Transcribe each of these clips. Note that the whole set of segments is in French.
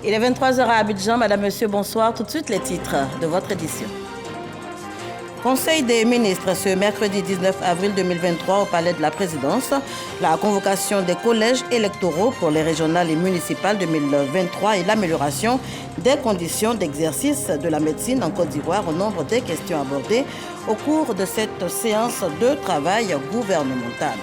Il est 23 h à Abidjan. Madame, Monsieur, bonsoir. Tout de suite, les titres de votre édition. Conseil des ministres ce mercredi 19 avril 2023 au Palais de la Présidence. La convocation des collèges électoraux pour les régionales et municipales 2023 et l'amélioration des conditions d'exercice de la médecine en Côte d'Ivoire au nombre des questions abordées au cours de cette séance de travail gouvernemental.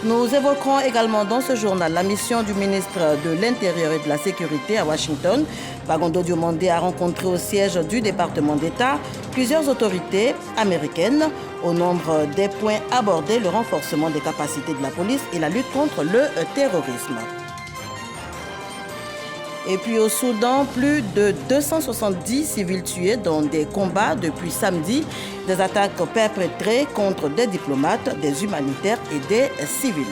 Nous évoquerons également dans ce journal la mission du ministre de l'Intérieur et de la Sécurité à Washington. Bagondo Diomandé a rencontré au siège du département d'État plusieurs autorités américaines. Au nombre des points abordés, le renforcement des capacités de la police et la lutte contre le terrorisme. Et puis au Soudan, plus de 270 civils tués dans des combats depuis samedi, des attaques perpétrées contre des diplomates, des humanitaires et des civils.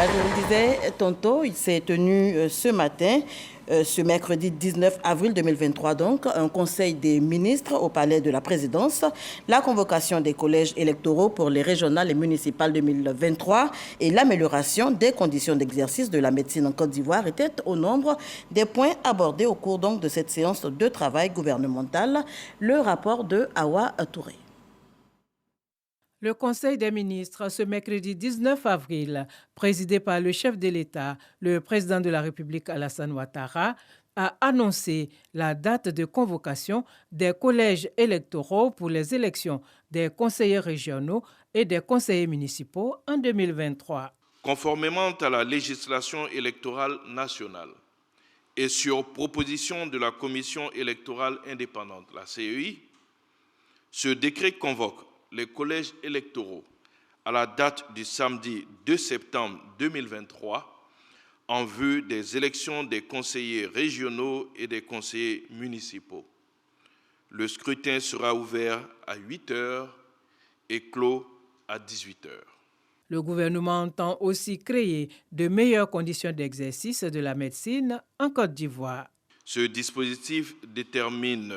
Je vous le disais tantôt, il s'est tenu ce matin, ce mercredi 19 avril 2023, donc, un conseil des ministres au Palais de la Présidence, la convocation des collèges électoraux pour les régionales et municipales 2023 et l'amélioration des conditions d'exercice de la médecine en Côte d'Ivoire étaient au nombre des points abordés au cours donc de cette séance de travail gouvernemental. Le rapport de Awa Touré. Le Conseil des ministres, ce mercredi 19 avril, présidé par le chef de l'État, le président de la République Alassane Ouattara, a annoncé la date de convocation des collèges électoraux pour les élections des conseillers régionaux et des conseillers municipaux en 2023. Conformément à la législation électorale nationale et sur proposition de la Commission électorale indépendante, la CEI, ce décret convoque les collèges électoraux à la date du samedi 2 septembre 2023 en vue des élections des conseillers régionaux et des conseillers municipaux. Le scrutin sera ouvert à 8 h et clos à 18 h. Le gouvernement entend aussi créer de meilleures conditions d'exercice de la médecine en Côte d'Ivoire. Ce dispositif détermine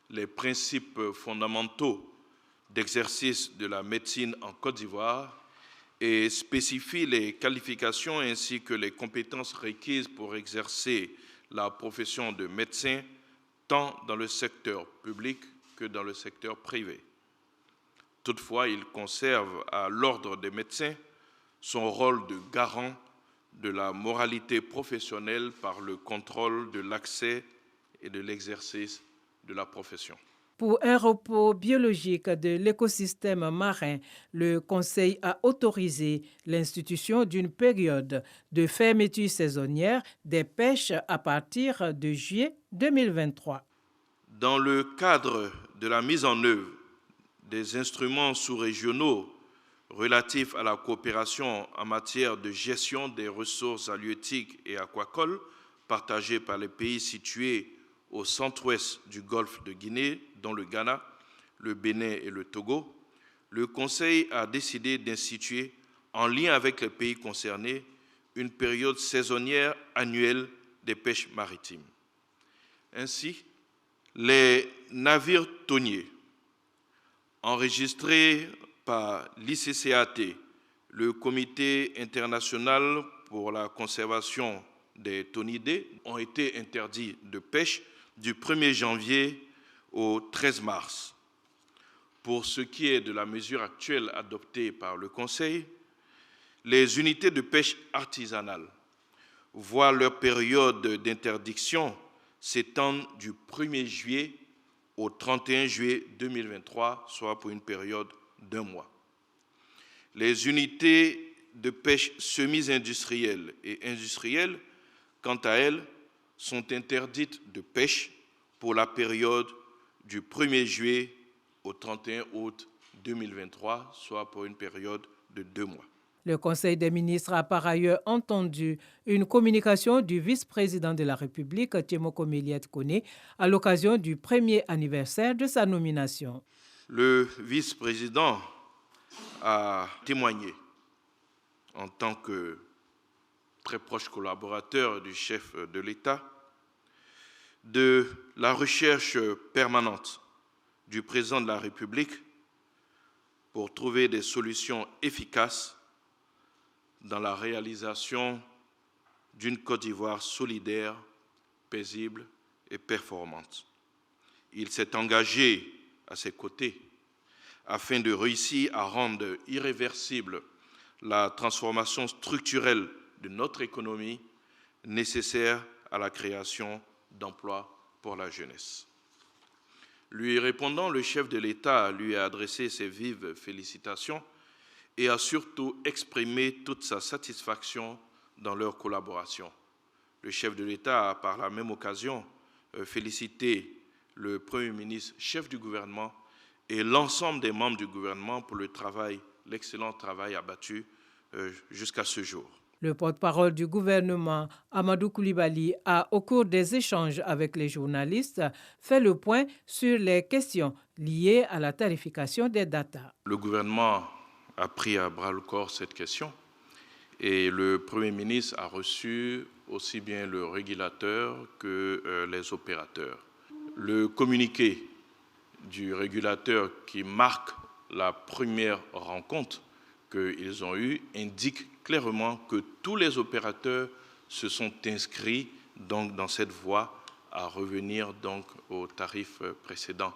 les principes fondamentaux d'exercice de la médecine en Côte d'Ivoire et spécifie les qualifications ainsi que les compétences requises pour exercer la profession de médecin tant dans le secteur public que dans le secteur privé. Toutefois, il conserve à l'ordre des médecins son rôle de garant de la moralité professionnelle par le contrôle de l'accès et de l'exercice de la profession. Pour un repos biologique de l'écosystème marin, le Conseil a autorisé l'institution d'une période de fermeture saisonnière des pêches à partir de juillet 2023. Dans le cadre de la mise en œuvre des instruments sous-régionaux relatifs à la coopération en matière de gestion des ressources halieutiques et aquacoles partagées par les pays situés au centre-ouest du golfe de Guinée, dont le Ghana, le Bénin et le Togo, le Conseil a décidé d'instituer, en lien avec les pays concernés, une période saisonnière annuelle des pêches maritimes. Ainsi, les navires thoniers enregistrés par l'ICCAT, le Comité international pour la conservation des thonidés, ont été interdits de pêche du 1er janvier au 13 mars. Pour ce qui est de la mesure actuelle adoptée par le Conseil, les unités de pêche artisanale voient leur période d'interdiction s'étendre du 1er juillet au 31 juillet 2023, soit pour une période d'1 mois. Les unités de pêche semi-industrielles et industrielles, quant à elles, sont interdites de pêche pour la période du 1er juillet au 31 août 2023, soit pour une période de 2 mois. Le Conseil des ministres a par ailleurs entendu une communication du vice-président de la République, Tiemoko Méliette Koné, à l'occasion du 1er anniversaire de sa nomination. Le vice-président a témoigné en tant que très proche collaborateur du chef de l'État de la recherche permanente du président de la République pour trouver des solutions efficaces dans la réalisation d'une Côte d'Ivoire solidaire, paisible et performante. Il s'est engagé à ses côtés afin de réussir à rendre irréversible la transformation structurelle de notre économie nécessaire à la création d'emplois pour la jeunesse. Lui répondant, le chef de l'État lui a adressé ses vives félicitations et a surtout exprimé toute sa satisfaction dans leur collaboration. Le chef de l'État a par la même occasion félicité le Premier ministre, chef du gouvernement, et l'ensemble des membres du gouvernement pour l'excellent travail abattu jusqu'à ce jour. Le porte-parole du gouvernement, Amadou Coulibaly, a, au cours des échanges avec les journalistes, fait le point sur les questions liées à la tarification des datas. Le gouvernement a pris à bras-le-corps cette question et le Premier ministre a reçu aussi bien le régulateur que les opérateurs. Le communiqué du régulateur qui marque la première rencontre qu'ils ont eue indique clairement que tous les opérateurs se sont inscrits donc, dans cette voie à revenir donc, aux tarifs précédents.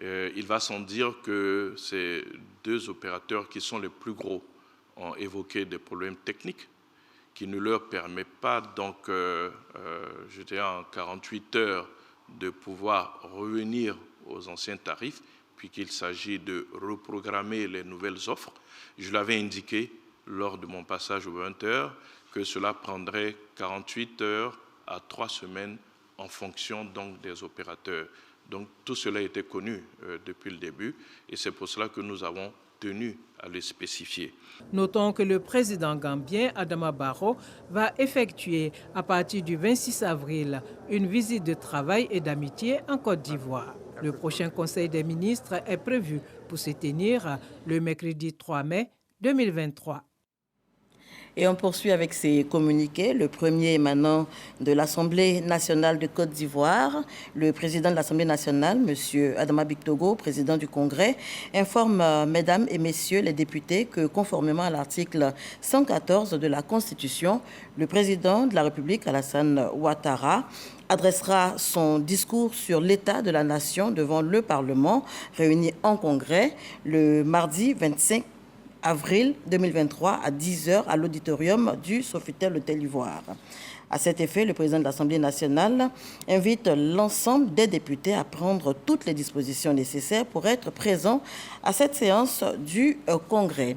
Il va sans dire que ces deux opérateurs qui sont les plus gros ont évoqué des problèmes techniques qui ne leur permettent pas, donc, je dirais en 48 heures, de pouvoir revenir aux anciens tarifs, puisqu'il s'agit de reprogrammer les nouvelles offres. Je l'avais indiqué lors de mon passage aux 20 heures que cela prendrait 48 heures à 3 semaines en fonction donc, des opérateurs. Donc tout cela était connu depuis le début et c'est pour cela que nous avons tenu à le spécifier. Notons que le président gambien, Adama Barrow, va effectuer à partir du 26 avril une visite de travail et d'amitié en Côte d'Ivoire. Le prochain Conseil des ministres est prévu pour se tenir le mercredi 3 mai 2023. Et on poursuit avec ces communiqués. Le premier émanant de l'Assemblée nationale de Côte d'Ivoire, le président de l'Assemblée nationale, M. Adama Bictogo, président du Congrès, informe mesdames et messieurs les députés que conformément à l'article 114 de la Constitution, le président de la République, Alassane Ouattara, adressera son discours sur l'état de la nation devant le Parlement réuni en Congrès le mardi 25 avril 2023 à 10h à l'auditorium du Sofitel Hôtel Ivoire. À cet effet, le président de l'Assemblée nationale invite l'ensemble des députés à prendre toutes les dispositions nécessaires pour être présents à cette séance du Congrès.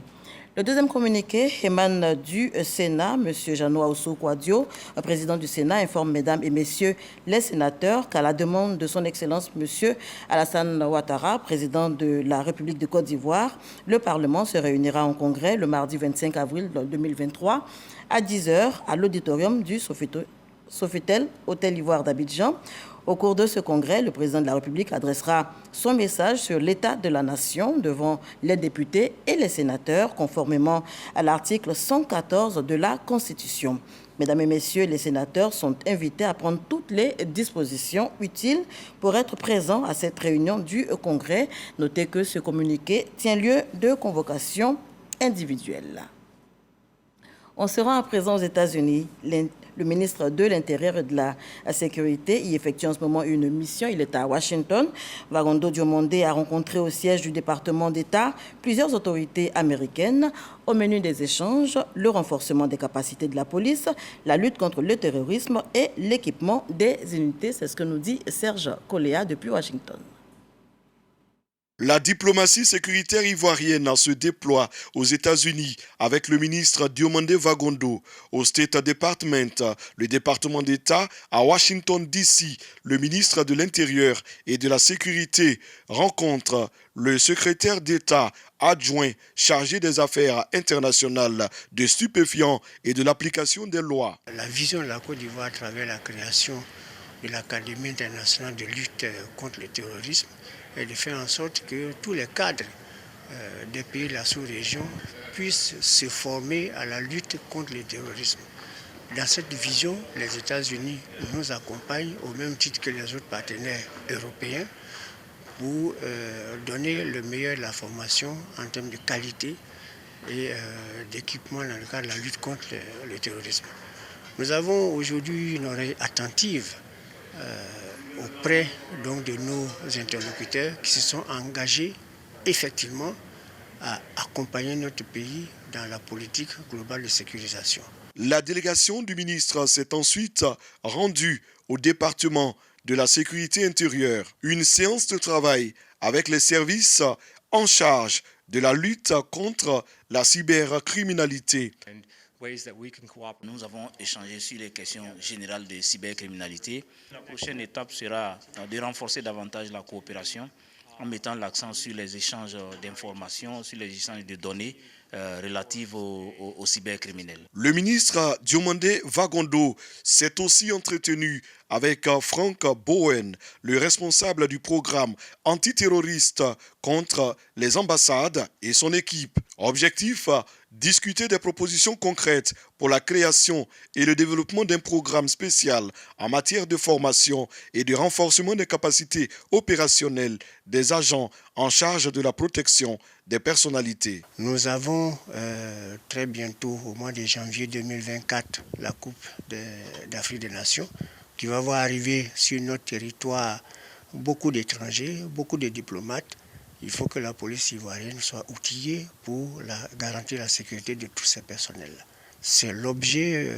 Le deuxième communiqué émane du Sénat. M. Janoa Osso-Kouadio, président du Sénat, informe mesdames et messieurs les sénateurs qu'à la demande de son Excellence M. Alassane Ouattara, président de la République de Côte d'Ivoire, le Parlement se réunira en congrès le mardi 25 avril 2023 à 10h à l'auditorium du Sofitel Hôtel Ivoire d'Abidjan. Au cours de ce congrès, le président de la République adressera son message sur l'état de la nation devant les députés et les sénateurs, conformément à l'article 114 de la Constitution. Mesdames et messieurs, les sénateurs sont invités à prendre toutes les dispositions utiles pour être présents à cette réunion du Congrès. Notez que ce communiqué tient lieu de convocation individuelle. On se rend à présent aux États-Unis. Le ministre de l'Intérieur et de la Sécurité y effectue en ce moment une mission. Il est à Washington. Vagondo Diomondé a rencontré au siège du département d'État plusieurs autorités américaines. Au menu des échanges, le renforcement des capacités de la police, la lutte contre le terrorisme et l'équipement des unités. C'est ce que nous dit Serge Koléa depuis Washington. La diplomatie sécuritaire ivoirienne se déploie aux États-Unis avec le ministre Diomandé Vagondo au State Department, le département d'État à Washington DC. Le ministre de l'Intérieur et de la Sécurité rencontre le secrétaire d'État adjoint chargé des affaires internationales, des stupéfiants et de l'application des lois. La vision de la Côte d'Ivoire à travers la création de l'Académie internationale de lutte contre le terrorisme et de faire en sorte que tous les cadres des pays de la sous-région puissent se former à la lutte contre le terrorisme. Dans cette vision, les États-Unis nous accompagnent au même titre que les autres partenaires européens pour donner le meilleur de la formation en termes de qualité et d'équipement dans le cadre de la lutte contre le terrorisme. Nous avons aujourd'hui une oreille attentive auprès donc, de nos interlocuteurs qui se sont engagés effectivement à accompagner notre pays dans la politique globale de sécurisation. La délégation du ministre s'est ensuite rendue au département de la sécurité intérieure. Une séance de travail avec les services en charge de la lutte contre la cybercriminalité. Nous avons échangé sur les questions générales de cybercriminalité. La prochaine étape sera de renforcer davantage la coopération en mettant l'accent sur les échanges d'informations, sur les échanges de données relatives aux cybercriminels. Le ministre Diomandé Vagondo s'est aussi entretenu avec Frank Bowen, le responsable du programme antiterroriste contre les ambassades et son équipe. Objectif, discuter des propositions concrètes pour la création et le développement d'un programme spécial en matière de formation et de renforcement des capacités opérationnelles des agents en charge de la protection des personnalités. Nous avons très bientôt, au mois de janvier 2024, la Coupe d'Afrique des Nations qui va voir arriver sur notre territoire beaucoup d'étrangers, beaucoup de diplomates. Il faut que la police ivoirienne soit outillée pour garantir la sécurité de tous ces personnels. C'est l'objet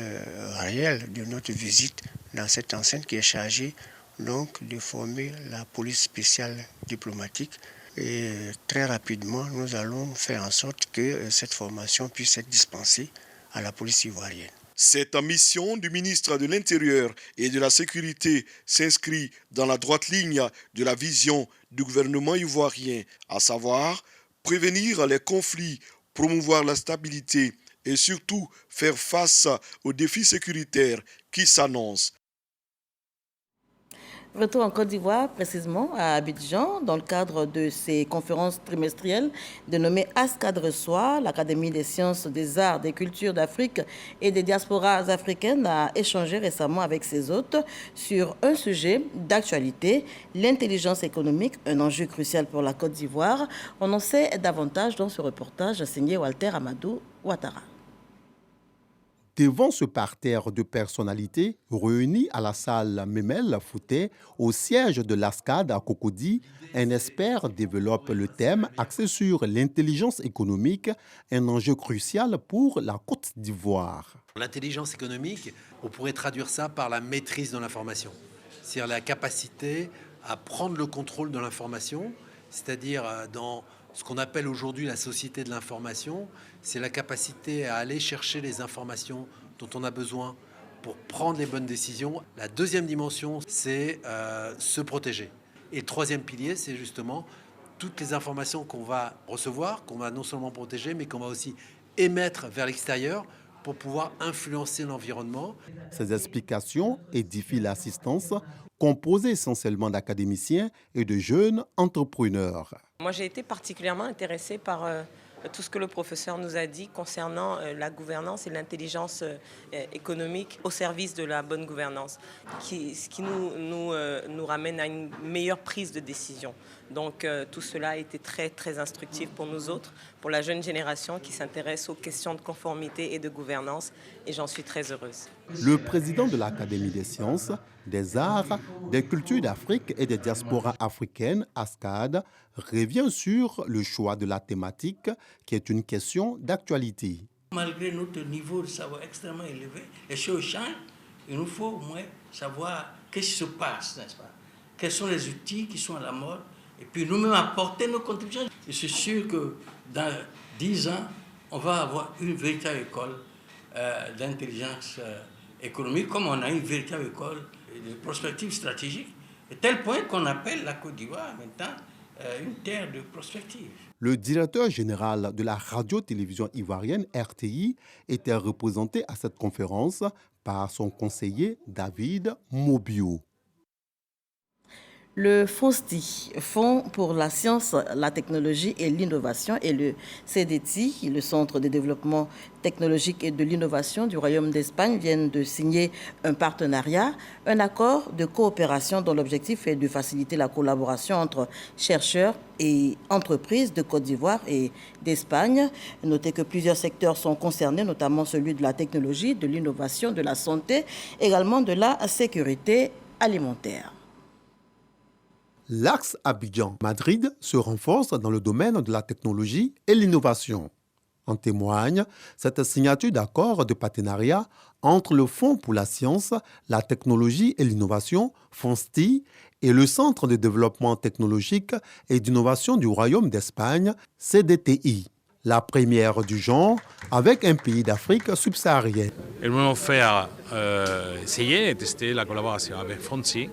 réel de notre visite dans cette enceinte qui est chargée donc, de former la police spéciale diplomatique. Et très rapidement, nous allons faire en sorte que cette formation puisse être dispensée à la police ivoirienne. Cette mission du ministre de l'Intérieur et de la Sécurité s'inscrit dans la droite ligne de la vision du gouvernement ivoirien, à savoir prévenir les conflits, promouvoir la stabilité et surtout faire face aux défis sécuritaires qui s'annoncent. Retour en Côte d'Ivoire, précisément à Abidjan, dans le cadre de ces conférences trimestrielles dénommées ASCAD reçoit, l'Académie des sciences, des arts, des cultures d'Afrique et des diasporas africaines a échangé récemment avec ses hôtes sur un sujet d'actualité, l'intelligence économique, un enjeu crucial pour la Côte d'Ivoire. On en sait davantage dans ce reportage signé Walter Amadou Ouattara. Devant ce parterre de personnalités réunies à la salle Memel Fouté, au siège de l'ASCAD à Cocody, un expert développe le thème axé sur l'intelligence économique, un enjeu crucial pour la Côte d'Ivoire. L'intelligence économique, on pourrait traduire ça par la maîtrise de l'information, c'est-à-dire la capacité à prendre le contrôle de l'information, c'est-à-dire dans ce qu'on appelle aujourd'hui la société de l'information, c'est la capacité à aller chercher les informations dont on a besoin pour prendre les bonnes décisions. La deuxième dimension, c'est se protéger. Et le troisième pilier, c'est justement toutes les informations qu'on va recevoir, qu'on va non seulement protéger, mais qu'on va aussi émettre vers l'extérieur pour pouvoir influencer l'environnement. Ces explications édifient l'assistance, composée essentiellement d'académiciens et de jeunes entrepreneurs. Moi, j'ai été particulièrement intéressée par tout ce que le professeur nous a dit concernant la gouvernance et l'intelligence économique au service de la bonne gouvernance, ce qui nous ramène à une meilleure prise de décision. Donc tout cela a été très, très instructif pour nous autres, pour la jeune génération qui s'intéresse aux questions de conformité et de gouvernance, et j'en suis très heureuse. Le président de l'Académie des sciences, des arts, des cultures d'Afrique et des diasporas africaines, ASCAD, revient sur le choix de la thématique, qui est une question d'actualité. Malgré notre niveau de savoir extrêmement élevé, les choses changent. Il nous faut au moins savoir qu'est-ce qui se passe, n'est-ce pas? Quels sont les outils qui sont à la mode? Et puis nous-mêmes apporter nos contributions. Je suis sûr que dans 10 ans, on va avoir une véritable école d'intelligence économique, comme on a une véritable école de prospective stratégique, à tel point qu'on appelle la Côte d'Ivoire maintenant une terre de prospective. Le directeur général de la radio-télévision ivoirienne RTI était représenté à cette conférence par son conseiller David Mobio. Le FONSTI, Fonds pour la science, la technologie et l'innovation, et le CDTI, le Centre de développement technologique et de l'innovation du Royaume d'Espagne, viennent de signer un partenariat, un accord de coopération dont l'objectif est de faciliter la collaboration entre chercheurs et entreprises de Côte d'Ivoire et d'Espagne. Notez que plusieurs secteurs sont concernés, notamment celui de la technologie, de l'innovation, de la santé, également de la sécurité alimentaire. L'axe Abidjan-Madrid se renforce dans le domaine de la technologie et l'innovation. En témoigne cette signature d'accord de partenariat entre le Fonds pour la science, la technologie et l'innovation, FONSTI, et le Centre de développement technologique et d'innovation du Royaume d'Espagne, CDTI. La première du genre avec un pays d'Afrique subsaharienne. Ils m'ont fait essayer et tester la collaboration avec FONSTI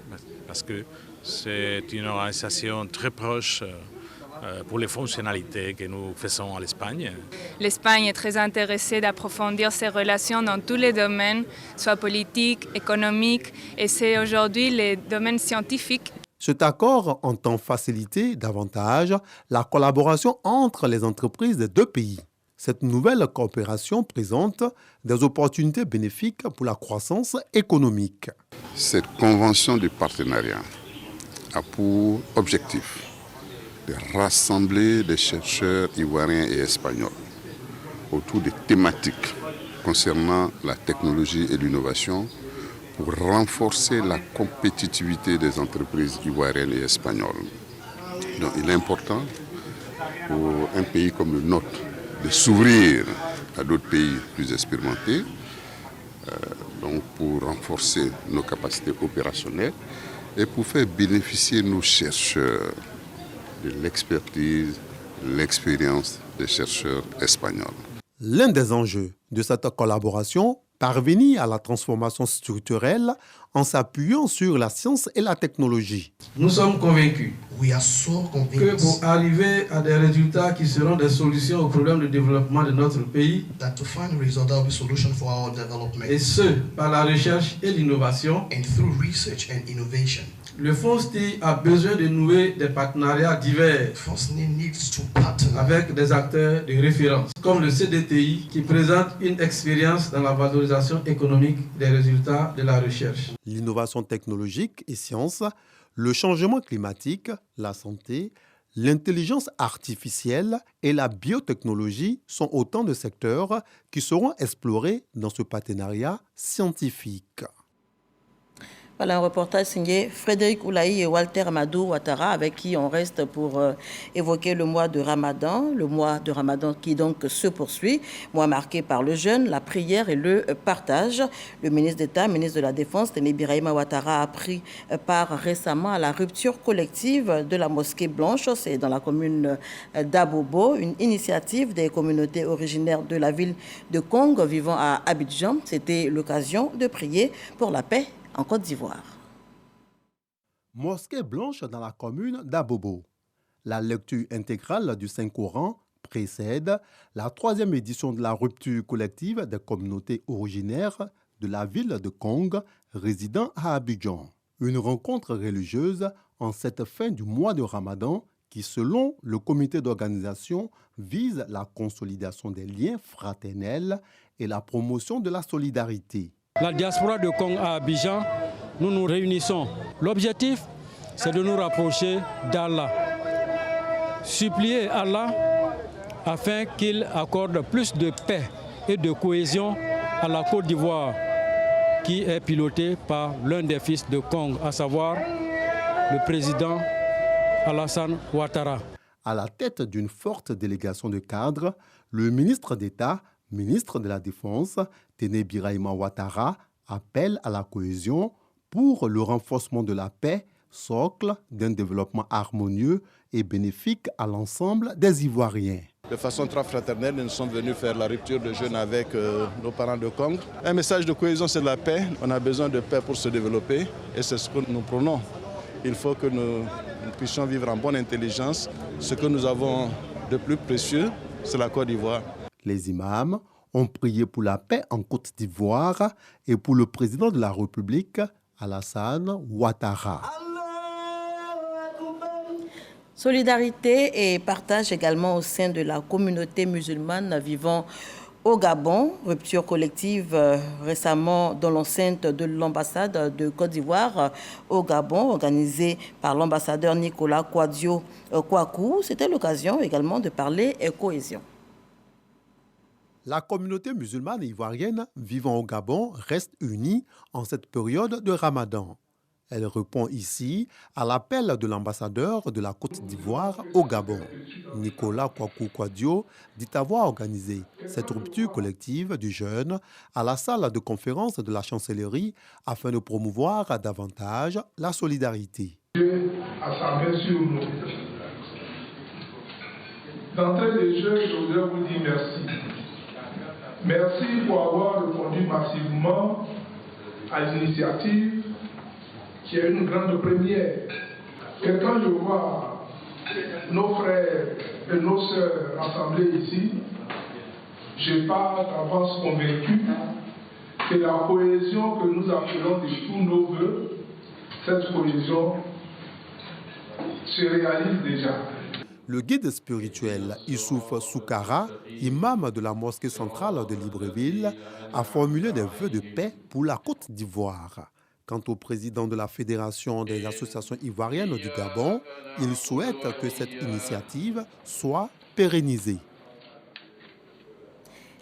parce que c'est une organisation très proche pour les fonctionnalités que nous faisons en Espagne. L'Espagne est très intéressée d'approfondir ses relations dans tous les domaines, soit politiques, économiques, et c'est aujourd'hui les domaines scientifiques. Cet accord entend faciliter davantage la collaboration entre les entreprises des deux pays. Cette nouvelle coopération présente des opportunités bénéfiques pour la croissance économique. Cette convention de partenariat a pour objectif de rassembler des chercheurs ivoiriens et espagnols autour des thématiques concernant la technologie et l'innovation pour renforcer la compétitivité des entreprises ivoiriennes et espagnoles. Donc il est important pour un pays comme le nôtre de s'ouvrir à d'autres pays plus expérimentés, donc pour renforcer nos capacités opérationnelles et pour faire bénéficier nos chercheurs de l'expertise, l'expérience des chercheurs espagnols. L'un des enjeux de cette collaboration, parvenir à la transformation structurelle en s'appuyant sur la science et la technologie. Nous sommes convaincus que pour arriver à des résultats qui seront des solutions aux problèmes de développement de notre pays, et ce, par la recherche et l'innovation, le FONSTI a besoin de nouer des partenariats divers avec des acteurs de référence, comme le CDTI, qui présente une expérience dans la valorisation économique des résultats de la recherche. L'innovation technologique et sciences, le changement climatique, la santé, l'intelligence artificielle et la biotechnologie sont autant de secteurs qui seront explorés dans ce partenariat scientifique. Voilà un reportage signé Frédéric Oulaï et Walter Amadou Ouattara, avec qui on reste pour évoquer le mois de Ramadan qui donc se poursuit, mois marqué par le jeûne, la prière et le partage. Le ministre d'État, ministre de la Défense, Téné Birahima Ouattara, a pris part récemment à la rupture collective de la mosquée Blanche, c'est dans la commune d'Abobo, une initiative des communautés originaires de la ville de Kong vivant à Abidjan. C'était l'occasion de prier pour la paix en Côte d'Ivoire. Mosquée Blanche dans la commune d'Abobo. La lecture intégrale du Saint-Coran précède la 3e édition de la rupture collective des communautés originaires de la ville de Kong, résidant à Abidjan. Une rencontre religieuse en cette fin du mois de Ramadan qui, selon le comité d'organisation, vise la consolidation des liens fraternels et la promotion de la solidarité. La diaspora de Kong à Abidjan, nous nous réunissons. L'objectif, c'est de nous rapprocher d'Allah. Supplier Allah afin qu'il accorde plus de paix et de cohésion à la Côte d'Ivoire, qui est pilotée par l'un des fils de Kong, à savoir le président Alassane Ouattara. À la tête d'une forte délégation de cadres, le ministre d'État, ministre de la Défense, Téné Birahima Ouattara, appelle à la cohésion pour le renforcement de la paix, socle d'un développement harmonieux et bénéfique à l'ensemble des Ivoiriens. De façon très fraternelle, nous sommes venus faire la rupture de jeûne avec nos parents de Kong. Un message de cohésion, c'est de la paix. On a besoin de paix pour se développer et c'est ce que nous prenons. Il faut que nous puissions vivre en bonne intelligence. Ce que nous avons de plus précieux, c'est la Côte d'Ivoire. Les imams ont prié pour la paix en Côte d'Ivoire et pour le président de la République, Alassane Ouattara. Solidarité et partage également au sein de la communauté musulmane vivant au Gabon. Rupture collective récemment dans l'enceinte de l'ambassade de Côte d'Ivoire au Gabon, organisée par l'ambassadeur Nicolas Kouakou. C'était l'occasion également de parler cohésion. La communauté musulmane ivoirienne vivant au Gabon reste unie en cette période de Ramadan. Elle répond ici à l'appel de l'ambassadeur de la Côte d'Ivoire au Gabon. Nicolas Kouakou dit avoir organisé cette rupture collective du jeûne à la salle de conférence de la chancellerie afin de promouvoir davantage la solidarité. D'entrée de jeu, je voudrais vous dire merci. Merci pour avoir répondu massivement à l'initiative qui est une grande première. Et quand je vois nos frères et nos sœurs rassemblés ici, je pars d'avance convaincu que la cohésion que nous appelons de tous nos voeux, cette cohésion se réalise déjà. Le guide spirituel Issouf Soukara, imam de la mosquée centrale de Libreville, a formulé des vœux de paix pour la Côte d'Ivoire. Quant au président de la Fédération des associations ivoiriennes du Gabon, il souhaite que cette initiative soit pérennisée.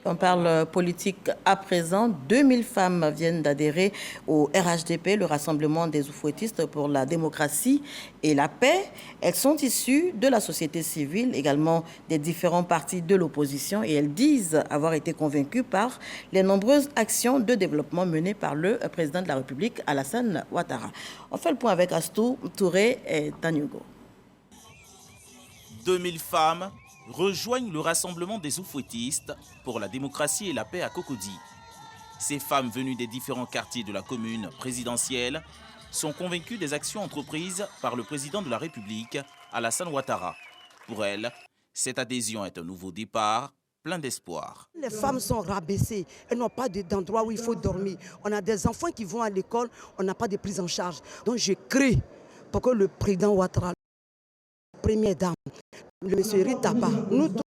On parle politique à présent. 2000 femmes viennent d'adhérer au RHDP, le Rassemblement des Oufouettistes pour la démocratie et la paix. Elles sont issues de la société civile, également des différents partis de l'opposition, et elles disent avoir été convaincues par les nombreuses actions de développement menées par le président de la République, Alassane Ouattara. On fait le point avec Astou Touré et Tanyugo. 2000 femmes rejoignent le Rassemblement des Oufouettistes pour la démocratie et la paix à Cocody. Ces femmes venues des différents quartiers de la commune présidentielle sont convaincues des actions entreprises par le président de la République, Alassane Ouattara. Pour elles, cette adhésion est un nouveau départ, plein d'espoir. Les femmes sont rabaissées, elles n'ont pas d'endroit où il faut dormir. On a des enfants qui vont à l'école, on n'a pas de prise en charge. Donc je crie pour que le président Ouattara, première dame, le monsieur Ritaba, nous trouvons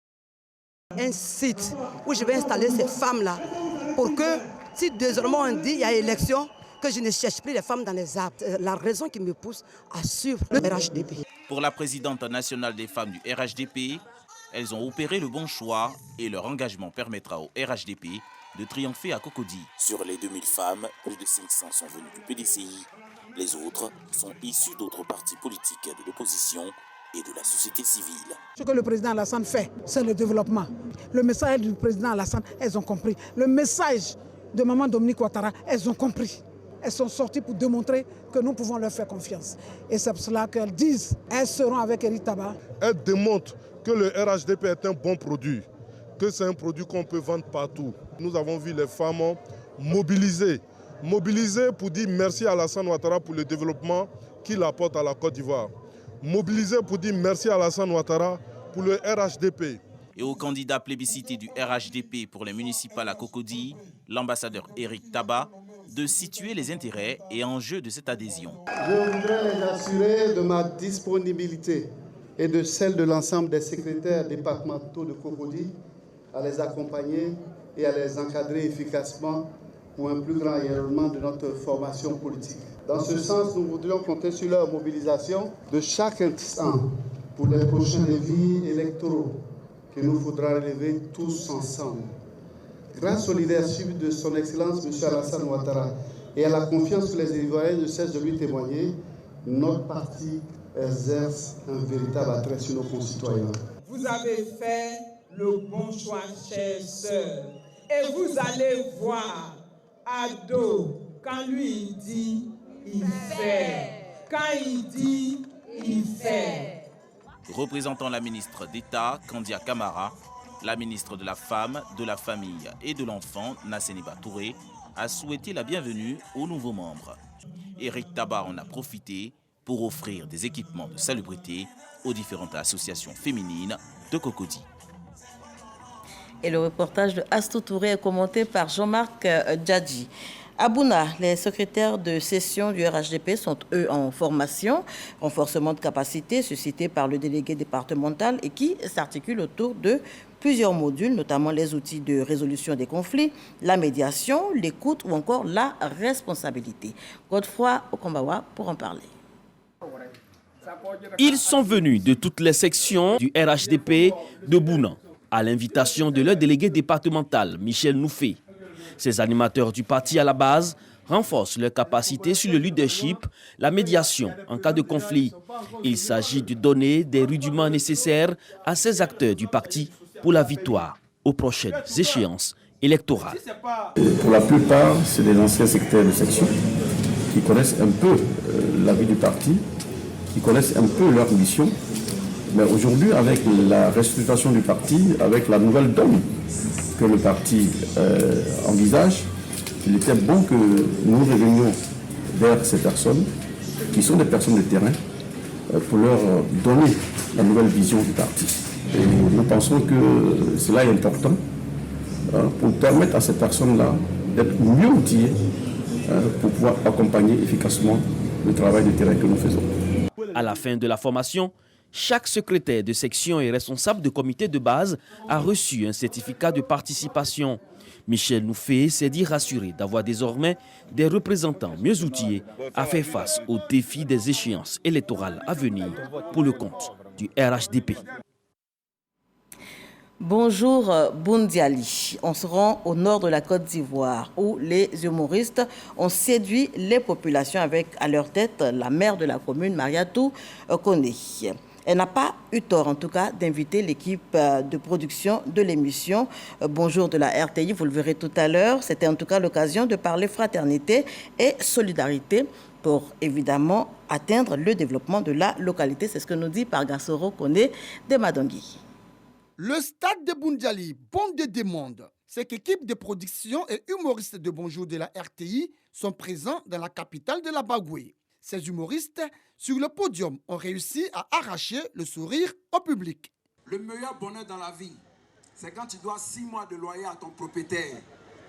un site où je vais installer ces femmes-là pour que, si désormais on dit qu'il y a élection, que je ne cherche plus les femmes dans les arbres. La raison qui me pousse à suivre le RHDP. Pour la présidente nationale des femmes du RHDP, elles ont opéré le bon choix et leur engagement permettra au RHDP de triompher à Cocody. Sur les 2000 femmes, plus de 500 sont venues du PDCI. Les autres sont issues d'autres partis politiques de l'opposition et de la société civile. Ce que le président Alassane fait, c'est le développement. Le message du président Alassane, elles ont compris. Le message de maman Dominique Ouattara, elles ont compris. Elles sont sorties pour démontrer que nous pouvons leur faire confiance. Et c'est pour cela qu'elles disent, elles seront avec Eric Taba. Elles démontrent que le RHDP est un bon produit, que c'est un produit qu'on peut vendre partout. Nous avons vu les femmes mobilisées pour dire merci à Alassane Ouattara pour le développement qu'il apporte à la Côte d'Ivoire. Mobilisé pour dire merci à Alassane Ouattara pour le RHDP. Et au candidat plébiscité du RHDP pour les municipales à Cocody, l'ambassadeur Eric Taba, de situer les intérêts et enjeux de cette adhésion. Je voudrais les assurer de ma disponibilité et de celle de l'ensemble des secrétaires départementaux de Cocody à les accompagner et à les encadrer efficacement pour un plus grand rayonnement de notre formation politique. Dans ce sens, nous voudrions compter sur leur mobilisation de chaque instant pour les prochains défis électoraux que nous faudra relever tous ensemble. Grâce au leadership de son Excellence M. Alassane Ouattara et à la confiance que les Ivoiriens ne cessent de lui témoigner, notre parti exerce un véritable attrait sur nos concitoyens. Vous avez fait le bon choix, chères sœurs, et vous allez voir Ado, quand lui il dit, il fait. Quand il dit, il fait. Représentant la ministre d'État, Kandia Camara, la ministre de la Femme, de la Famille et de l'Enfant, Nasseniba Touré, a souhaité la bienvenue aux nouveaux membres. Eric Taba en a profité pour offrir des équipements de salubrité aux différentes associations féminines de Cocody. Et le reportage de Astou Touré est commenté par Jean-Marc Djadji. À Bouna, les secrétaires de session du RHDP sont, eux, en formation. Renforcement de capacité suscité par le délégué départemental et qui s'articule autour de plusieurs modules, notamment les outils de résolution des conflits, la médiation, l'écoute ou encore la responsabilité. Godefroy Okombawa pour en parler. Ils sont venus de toutes les sections du RHDP de Bouna, à l'invitation de leur délégué départemental, Michel Noufé. Ces animateurs du parti à la base renforcent leurs capacités sur le leadership, la médiation en cas de conflit. Il s'agit de donner des rudiments nécessaires à ces acteurs du parti pour la victoire aux prochaines échéances électorales. Pour la plupart, c'est des anciens secrétaires de section qui connaissent un peu la vie du parti, qui connaissent un peu leur mission. Mais aujourd'hui, avec la restructuration du parti, avec la nouvelle donne que le parti envisage, il était bon que nous revenions vers ces personnes qui sont des personnes de terrain pour leur donner la nouvelle vision du parti. Et nous pensons que cela est important pour permettre à ces personnes-là d'être mieux outillées pour pouvoir accompagner efficacement le travail de terrain que nous faisons. À la fin de la formation, chaque secrétaire de section et responsable de comité de base a reçu un certificat de participation. Michel Noufé s'est dit rassuré d'avoir désormais des représentants mieux outillés à faire face aux défis des échéances électorales à venir pour le compte du RHDP. Bonjour Boundiali. On se rend au nord de la Côte d'Ivoire où les humoristes ont séduit les populations avec à leur tête la maire de la commune, Mariatou Koné. Elle n'a pas eu tort, en tout cas, d'inviter l'équipe de production de l'émission Bonjour de la RTI. Vous le verrez tout à l'heure. C'était en tout cas l'occasion de parler fraternité et solidarité pour, évidemment, atteindre le développement de la localité. C'est ce que nous dit Pargassoro Koné de Madongui. Le stade de Boundiali, bon de demande. Cette équipe de production et humoristes de Bonjour de la RTI sont présents dans la capitale de la Bagoué. Ces humoristes, sur le podium, ont réussi à arracher le sourire au public. Le meilleur bonheur dans la vie, c'est quand tu dois 6 mois de loyer à ton propriétaire.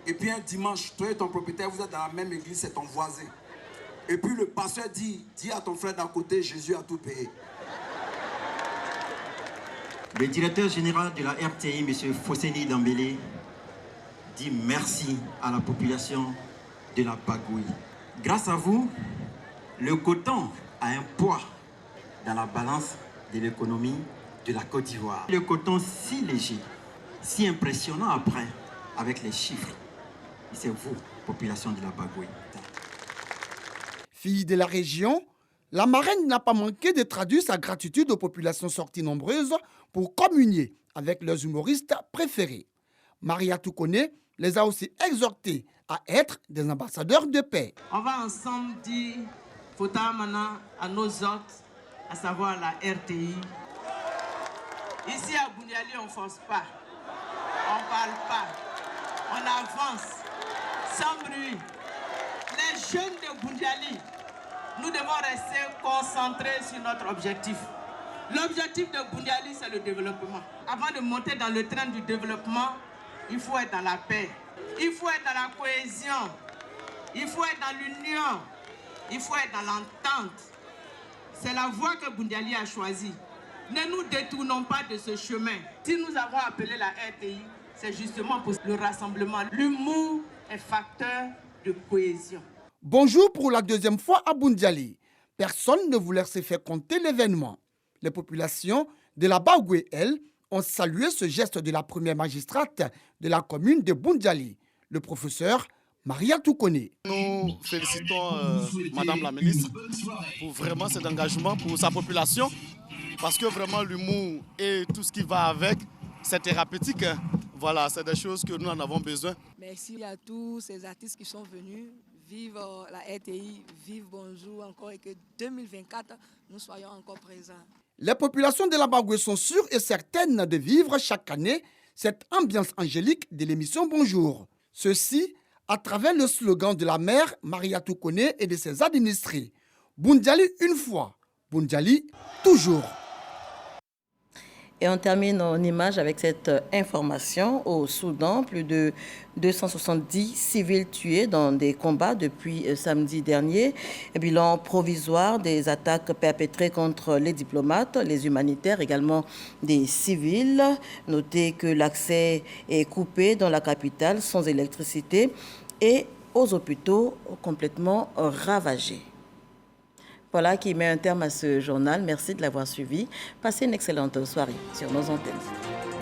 Et puis un dimanche, toi et ton propriétaire, vous êtes dans la même église, c'est ton voisin. Et puis le pasteur dit à ton frère d'à côté, Jésus a tout payé. Le directeur général de la RTI, M. Fosseni Dambélé, dit merci à la population de la Bagoué. Grâce à vous, le coton a un poids dans la balance de l'économie de la Côte d'Ivoire. Le coton si léger, si impressionnant après, avec les chiffres. C'est vous, population de la Bagoué. Fille de la région, la marraine n'a pas manqué de traduire sa gratitude aux populations sorties nombreuses pour communier avec leurs humoristes préférés. Mariatou Koné les a aussi exhortés à être des ambassadeurs de paix. On va ensemble dire Fotamana à nos hôtes, à savoir la RTI. Ici à Boundiali, on ne force pas, on ne parle pas, on avance sans bruit. Les jeunes de Boundiali, nous devons rester concentrés sur notre objectif. L'objectif de Boundiali, c'est le développement. Avant de monter dans le train du développement, il faut être dans la paix, il faut être dans la cohésion, il faut être dans l'union, il faut être dans l'entente. C'est la voie que Boundiali a choisie. Ne nous détournons pas de ce chemin. Si nous avons appelé la RTI, c'est justement pour le rassemblement. L'humour est facteur de cohésion. Bonjour pour la deuxième fois à Boundiali. Personne ne voulait se faire compter l'événement. Les populations de la Bagoué, elles, ont salué ce geste de la première magistrate de la commune de Boundiali, le professeur Mariatou Koné. Nous félicitons Madame la ministre pour vraiment cet engagement pour sa population, parce que vraiment l'humour et tout ce qui va avec, c'est thérapeutique. Voilà, c'est des choses que nous en avons besoin. Merci à tous ces artistes qui sont venus. Vive la RTI, vive Bonjour encore et que 2024, nous soyons encore présents. Les populations de la Bagoué sont sûres et certaines de vivre chaque année cette ambiance angélique de l'émission Bonjour. Ceci à travers le slogan de la maire Mariatou Koné et de ses administrés. Boundiali une fois, Boundiali toujours. Et on termine en image avec cette information. Au Soudan, plus de 270 civils tués dans des combats depuis samedi dernier. Un bilan provisoire des attaques perpétrées contre les diplomates, les humanitaires, également des civils. Notez que l'accès est coupé dans la capitale sans électricité et aux hôpitaux complètement ravagés. Voilà qui met un terme à ce journal. Merci de l'avoir suivi. Passez une excellente soirée sur nos antennes.